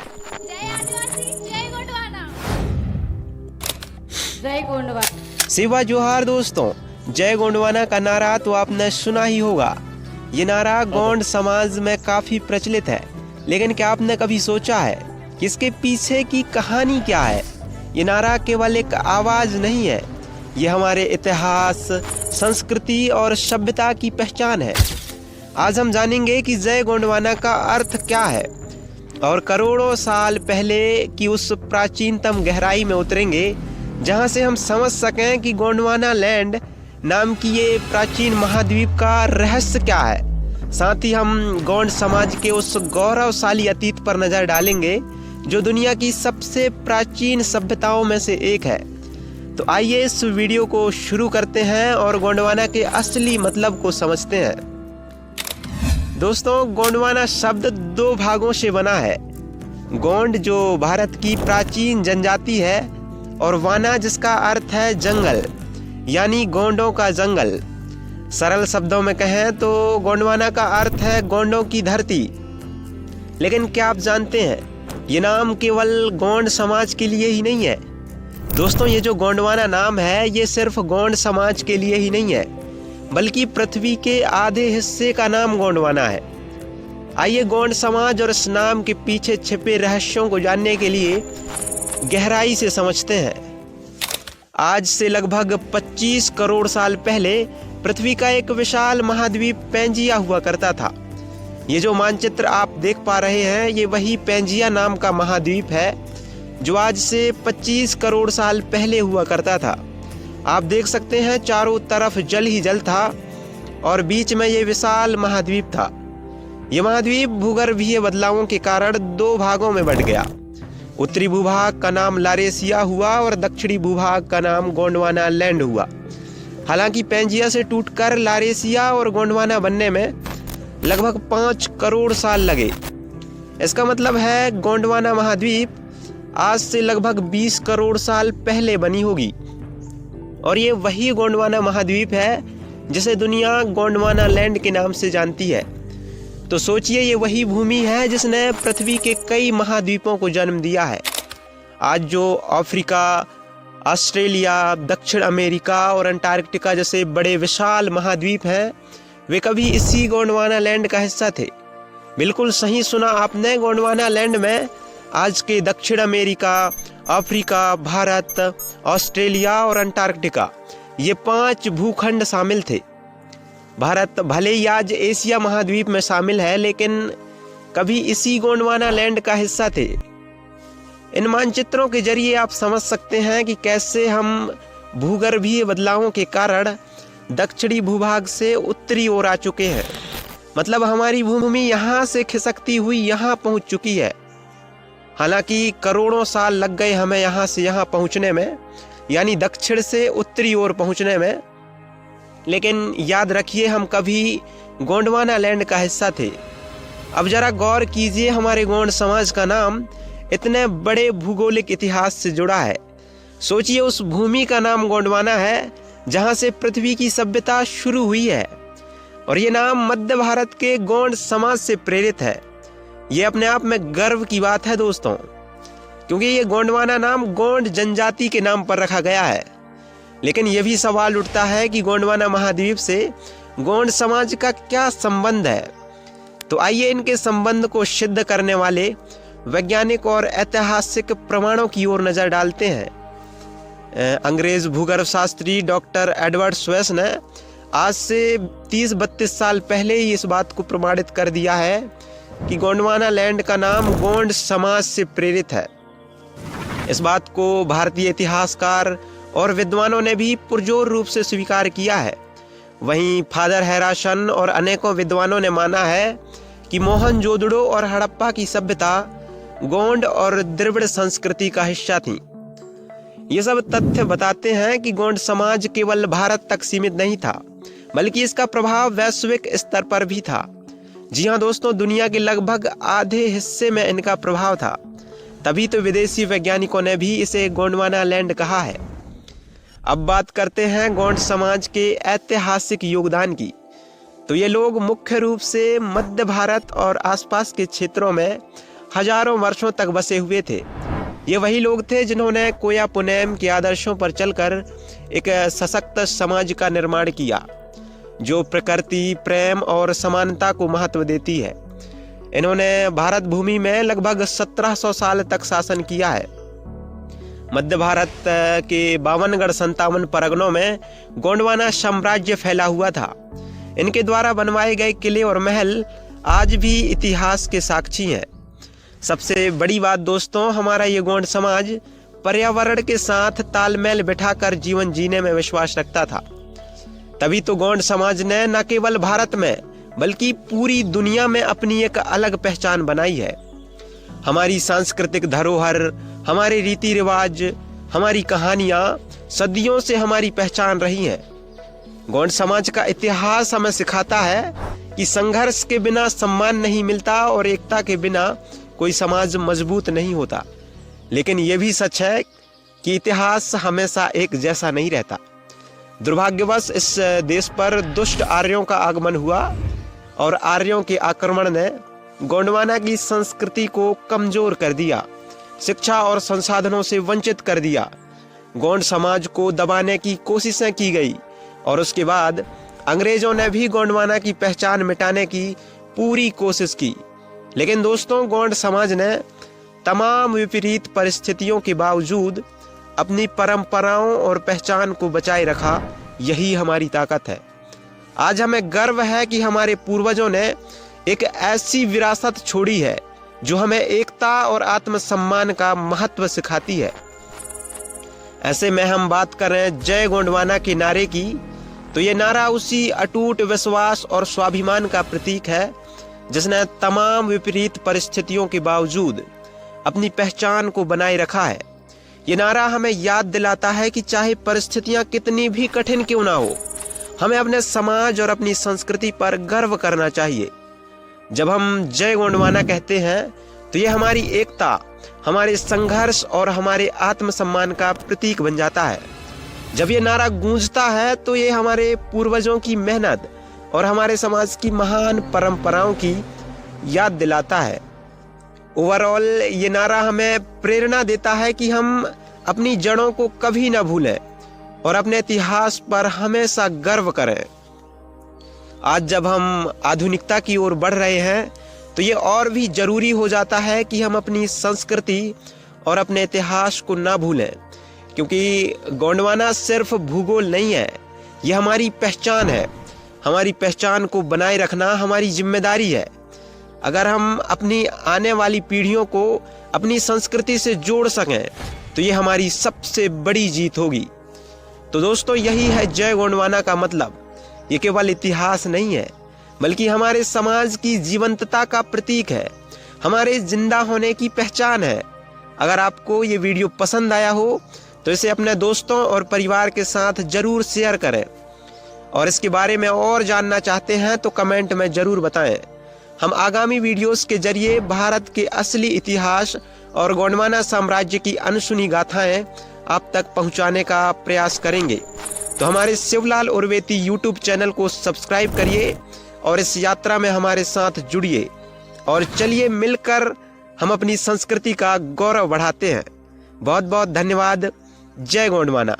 जय आदिवासी, जय गोंडवाना। जय गोंडवाना। सेवा जोहार दोस्तों। जय गोंडवाना का नारा तो आपने सुना ही होगा। ये नारा गोंड समाज में काफी प्रचलित है, लेकिन क्या आपने कभी सोचा है कि इसके पीछे की कहानी क्या है? ये नारा केवल एक आवाज नहीं है, ये हमारे इतिहास, संस्कृति और सभ्यता की पहचान है। आज हम जानेंगे कि जय गोंडवाना का अर्थ क्या है और करोड़ों साल पहले की उस प्राचीनतम गहराई में उतरेंगे जहां से हम समझ सकें कि गोंडवाना लैंड नाम की ये प्राचीन महाद्वीप का रहस्य क्या है। साथ ही हम गोंड समाज के उस गौरवशाली अतीत पर नजर डालेंगे जो दुनिया की सबसे प्राचीन सभ्यताओं में से एक है। तो आइए इस वीडियो को शुरू करते हैं और गोंडवाना के असली मतलब को समझते हैं। दोस्तों, गोंडवाना शब्द दो भागों से बना है। गोंड जो भारत की प्राचीन जनजाति है और वाना जिसका अर्थ है जंगल, यानी गोंडों का जंगल। सरल शब्दों में कहें तो गोंडवाना का अर्थ है गोंडों की धरती। लेकिन क्या आप जानते हैं, ये नाम केवल गोंड समाज के लिए ही नहीं है। दोस्तों, ये जो गोंडवाना नाम है ये सिर्फ गोंड समाज के लिए ही नहीं है, बल्कि पृथ्वी के आधे हिस्से का नाम गोंडवाना है। आइए गोंड समाज और इस नाम के पीछे छिपे रहस्यों को जानने के लिए गहराई से समझते हैं। आज से लगभग 25 करोड़ साल पहले पृथ्वी का एक विशाल महाद्वीप पेंजिया हुआ करता था। ये जो मानचित्र आप देख पा रहे हैं ये वही पेंजिया नाम का महाद्वीप है जो आज से 25 करोड़ साल पहले हुआ करता था। आप देख सकते हैं चारों तरफ जल ही जल था और बीच में ये विशाल महाद्वीप था। ये महाद्वीप भूगर्भीय बदलावों के कारण दो भागों में बंट गया। उत्तरी भूभाग का नाम लारेसिया हुआ और दक्षिणी भूभाग का नाम गोंडवाना लैंड हुआ। हालांकि पेंजिया से टूटकर लारेसिया और गोंडवाना बनने में लगभग 5 करोड़ साल लगे। इसका मतलब है गोंडवाना महाद्वीप आज से लगभग 20 करोड़ साल पहले बनी होगी और ये वही गोंडवाना महाद्वीप है जिसे दुनिया गोंडवाना लैंड के नाम से जानती है। तो सोचिए, ये वही भूमि है जिसने पृथ्वी के कई महाद्वीपों को जन्म दिया है। आज जो अफ्रीका, ऑस्ट्रेलिया, दक्षिण अमेरिका और अंटार्कटिका जैसे बड़े विशाल महाद्वीप हैं, वे कभी इसी गोंडवाना लैंड का हिस्सा थे। बिल्कुल सही सुना आपने, गोंडवाना लैंड में आज के दक्षिण अमेरिका, अफ्रीका, भारत, ऑस्ट्रेलिया और अंटार्कटिका ये 5 भूखंड शामिल थे। भारत भले ही आज एशिया महाद्वीप में शामिल है, लेकिन कभी इसी गोंडवाना लैंड का हिस्सा थे। इन मानचित्रों के जरिए आप समझ सकते हैं कि कैसे हम भूगर्भीय बदलावों के कारण दक्षिणी भूभाग से उत्तरी ओर आ चुके हैं। मतलब हमारी भूमि यहाँ से खिसकती हुई यहाँ पहुँच चुकी है। हालांकि करोड़ों साल लग गए हमें यहाँ से यहाँ पहुँचने में, यानी दक्षिण से उत्तरी ओर पहुँचने में, लेकिन याद रखिए हम कभी गोंडवाना लैंड का हिस्सा थे। अब जरा गौर कीजिए, हमारे गोंड समाज का नाम इतने बड़े भूगोलिक इतिहास से जुड़ा है। सोचिए, उस भूमि का नाम गोंडवाना है जहां से पृथ्वी की सभ्यता शुरू हुई है और ये नाम मध्य भारत के गोंड समाज से प्रेरित है। ये अपने आप में गर्व की बात है दोस्तों, क्योंकि ये गोंडवाना नाम गोंड जनजाति के नाम पर रखा गया है। लेकिन यह भी सवाल उठता है कि गोंडवाना महाद्वीप से गोंड समाज का क्या संबंध है। तो आइए इनके संबंध को सिद्ध करने वाले वैज्ञानिक और ऐतिहासिक प्रमाणों की ओर नजर डालते हैं। अंग्रेज भूगर्भ शास्त्री डॉक्टर एडवर्ड स्वेस ने आज से 30-32 साल पहले ही इस बात को प्रमाणित कर दिया है कि गोंडवाना लैंड का नाम गोंड समाज से प्रेरित है। इस बात को भारतीय इतिहासकार और विद्वानों ने भी पुरजोर रूप से स्वीकार किया है। वहीं फादर हैरासन और अनेकों विद्वानों ने माना है कि मोहनजोदड़ो और हड़प्पा की सभ्यता गोंड और द्रविड़ संस्कृति का हिस्सा थी। ये सब तथ्य बताते हैं कि गोंड समाज केवल भारत तक सीमित नहीं था, बल्कि इसका प्रभाव वैश्विक स्तर पर भी था। जी हाँ दोस्तों, दुनिया के लगभग आधे हिस्से में इनका प्रभाव था। तभी तो विदेशी वैज्ञानिकों ने भी इसे गोंडवाना लैंड कहा है। अब बात करते हैं गोंड समाज के ऐतिहासिक योगदान की। तो ये लोग मुख्य रूप से मध्य भारत और आसपास के क्षेत्रों में हजारों वर्षों तक बसे हुए थे। ये वही लोग थे जिन्होंने कोया पुनेम के आदर्शों पर चलकर एक सशक्त समाज का निर्माण किया, जो प्रकृति, प्रेम और समानता को महत्व देती है। इन्होंने भारत भूमि में लगभग 1700 साल तक शासन किया है। मध्य भारत के 52 परगनों में गोंडवाना साम्राज्य फैला हुआ था। इनके द्वारा बनवाए गए किले और महल आज भी इतिहास के साक्षी हैं। सबसे बड़ी बात दोस्तों, हमारा ये गोंड समाज पर्यावरण के साथ तालमेल बिठाकर जीवन जीने में विश्वास रखता था। तभी तो गोंड समाज ने न केवल भारत में बल्कि पूरी दुनिया में अपनी एक अलग पहचान बनाई है। हमारी सांस्कृतिक धरोहर, हमारे रीति रिवाज, हमारी कहानियां सदियों से हमारी पहचान रही हैं। गोंड समाज का इतिहास हमें सिखाता है कि संघर्ष के बिना सम्मान नहीं मिलता और एकता के बिना कोई समाज मजबूत नहीं होता। लेकिन यह भी सच है कि इतिहास हमेशा एक जैसा नहीं रहता। दुर्भाग्यवश इस देश पर दुष्ट आर्यों का आगमन हुआ और आर्यों के आक्रमण ने गोंडवाना की संस्कृति को कमजोर कर दिया, शिक्षा और संसाधनों से वंचित कर दिया। गोंड समाज को दबाने की कोशिशें की गई और उसके बाद अंग्रेजों ने भी गोंडवाना की पहचान मिटाने की पूरी कोशिश की। लेकिन दोस्तों, गोंड समाज ने तमाम विपरीत परिस्थितियों के बावजूद अपनी परंपराओं और पहचान को बचाए रखा। यही हमारी ताकत है। आज हमें गर्व है कि हमारे पूर्वजों ने एक ऐसी विरासत छोड़ी है जो हमें एकता और आत्मसम्मान का महत्व सिखाती है। ऐसे में हम बात करें जय गोंडवाना के नारे की, तो ये नारा उसी अटूट विश्वास और स्वाभिमान का प्रतीक है जिसने तमाम विपरीत परिस्थितियों के बावजूद अपनी पहचान को बनाए रखा है। ये नारा हमें याद दिलाता है कि चाहे परिस्थितियां कितनी भी कठिन क्यों ना हो, हमें अपने समाज और अपनी संस्कृति पर गर्व करना चाहिए। जब हम जय गोंडवाना कहते हैं तो ये हमारी एकता, हमारे संघर्ष और हमारे आत्मसम्मान का प्रतीक बन जाता है। जब ये नारा गूंजता है तो ये हमारे पूर्वजों की मेहनत और हमारे समाज की महान परंपराओं की याद दिलाता है। ओवरऑल ये नारा हमें प्रेरणा देता है कि हम अपनी जड़ों को कभी ना भूलें और अपने इतिहास पर हमेशा गर्व करें। आज जब हम आधुनिकता की ओर बढ़ रहे हैं तो ये और भी जरूरी हो जाता है कि हम अपनी संस्कृति और अपने इतिहास को ना भूलें, क्योंकि गोंडवाना सिर्फ भूगोल नहीं है, ये हमारी पहचान है। हमारी पहचान को बनाए रखना हमारी जिम्मेदारी है। अगर हम अपनी आने वाली पीढ़ियों को अपनी संस्कृति से जोड़ सकें तो ये हमारी सबसे बड़ी जीत होगी। तो दोस्तों, यही है जय गोंडवाना का मतलब। ये केवल इतिहास नहीं है बल्कि हमारे समाज की जीवंतता का प्रतीक है, हमारे जिंदा होने की पहचान है। अगर आपको ये वीडियो पसंद आया हो तो इसे अपने दोस्तों और परिवार के साथ जरूर शेयर करें, और इसके बारे में और जानना चाहते हैं तो कमेंट में जरूर बताएं। हम आगामी वीडियोस के जरिए भारत के असली इतिहास और गोंडवाना साम्राज्य की अनसुनी गाथाएं आप तक पहुंचाने का प्रयास करेंगे। तो हमारे शिवलाल उर्वेती यूट्यूब चैनल को सब्सक्राइब करिए और इस यात्रा में हमारे साथ जुड़िए, और चलिए मिलकर हम अपनी संस्कृति का गौरव बढ़ाते हैं। बहुत बहुत धन्यवाद। जय गोंडवाना।